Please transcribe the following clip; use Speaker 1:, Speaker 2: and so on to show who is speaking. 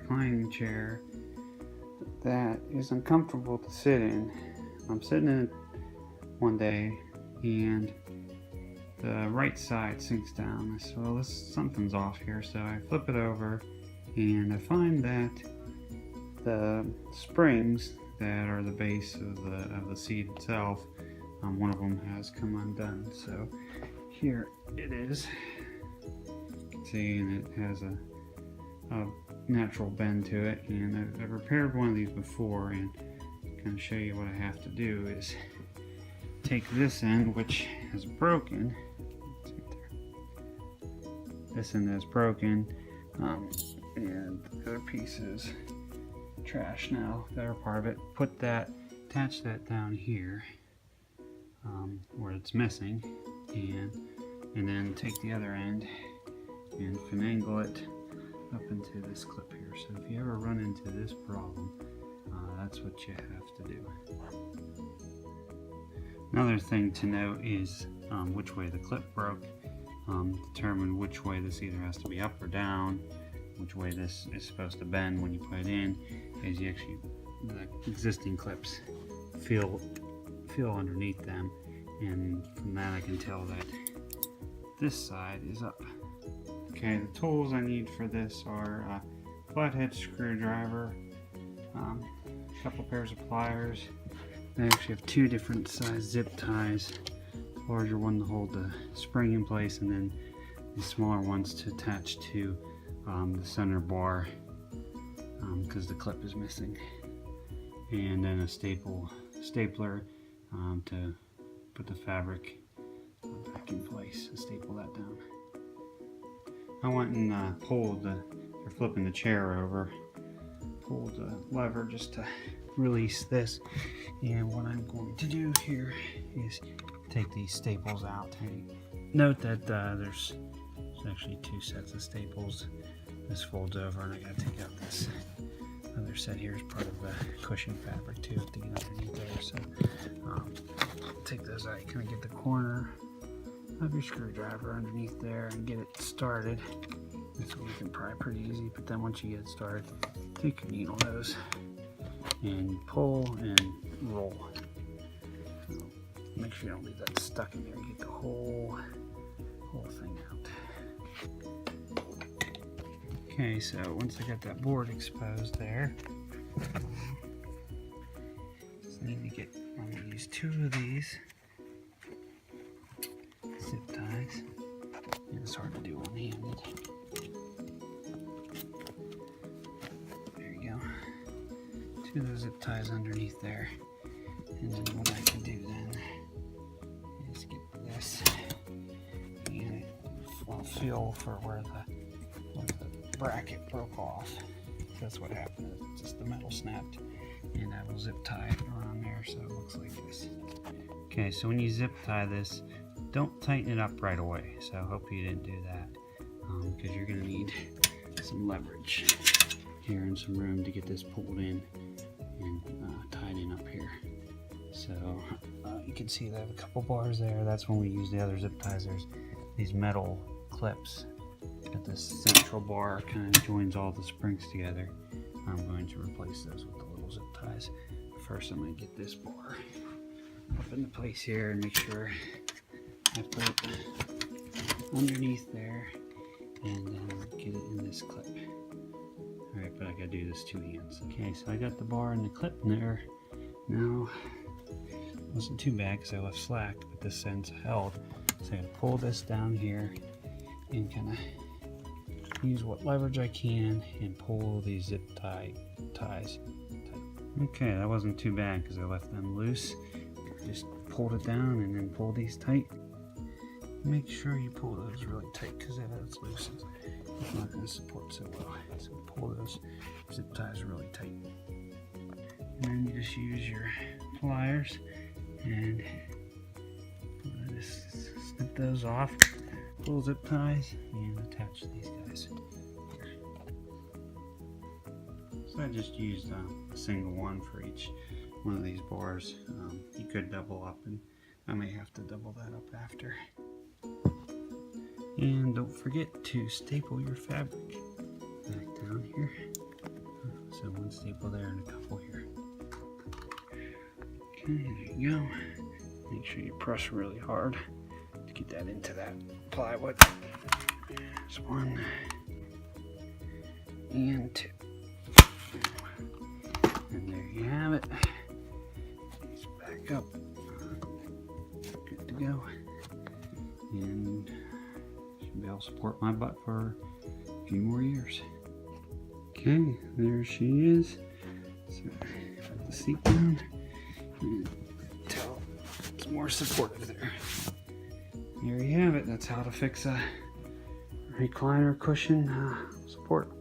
Speaker 1: reclining chair that is uncomfortable to sit in. I'm sitting in it one day and the right side sinks down. I said, well, something's off here, so I flip it over and I find that the springs that are the base of the seat itself, one of them has come undone. So here it is. You can see, and it has a natural bend to it. And I've repaired one of these before, and I'm going to show you what I have to do is take this end, which is broken. This end is broken, and the other piece is trash now, the other part of it. Attach that down here where it's missing, and then take the other end and finagle it up into this clip here. So if you ever run into this problem, that's what you have to do. Another thing to note is which way the clip broke. Determine which way this either has to be up or down, which way this is supposed to bend when you put it in, is the existing clips feel underneath them, and from that I can tell that this side is up. Okay, the tools I need for this are a flathead screwdriver, a couple pairs of pliers. I actually have two different size zip ties. Larger one to hold the spring in place, and then the smaller ones to attach to the center bar because the clip is missing, and then a stapler to put the fabric back in place and staple that down. I went and pulled for flipping the chair over, pulled the lever just to release this, and what I'm going to do here is take these staples out. Note that there's actually two sets of staples. This folds over, and I gotta take out this other set here as part of the cushion fabric too to get underneath there. So take those out. You kind of get the corner of your screwdriver underneath there and get it started. This one you can pry pretty easy, but then once you get it started, take your needle nose and pull and roll. Make sure you don't leave that stuck in there. You get the whole thing out. Okay, so once I got that board exposed there, just need to get, I'm going to use two of these zip ties. And it's hard to do one-handed. There you go. Two of those zip ties underneath there. And then what I can do then is get this and I'll feel for where the bracket broke off. That's what happened. Just the metal snapped, and I will zip tie it around there so it looks like this. Okay, so when you zip tie this, don't tighten it up right away. So I hope you didn't do that because you're going to need some leverage here and some room to get this pulled in and tied in up here. So you can see they have a couple bars there. That's when we use the other zip ties. There's these metal clips. Got this central bar, kind of joins all the springs together. I'm going to replace those with the little zip ties. First, I'm going to get this bar up into place here and make sure I put it underneath there and then get it in this clip. Alright, but I gotta do this two hands. Okay, so I got the bar and the clip in there. Now, it wasn't too bad because I left slack, but this end's held. So I'm gonna pull this down here and kind of use what leverage I can and pull these zip ties tight. Okay, that wasn't too bad because I left them loose. Just pulled it down and then pull these tight. Make sure you pull those really tight because if it's loose, it's not going to support so well. So pull those zip ties really tight. And then you just use your pliers and just snip those off. Pull zip ties and attach these guys. So I just used a single one for each one of these bars. You could double up, and I may have to double that up after. And don't forget to staple your fabric back down here. So one staple there and a couple here. Okay, there you go. Make sure you press really hard to get that into that plywood. There's one and two. And there you have it. It's back up. Good to go. And should be able to support my butt for a few more years. Okay, there she is. So put the seat down and tell it's more supportive there. There you have it. That's how to fix a recliner cushion support.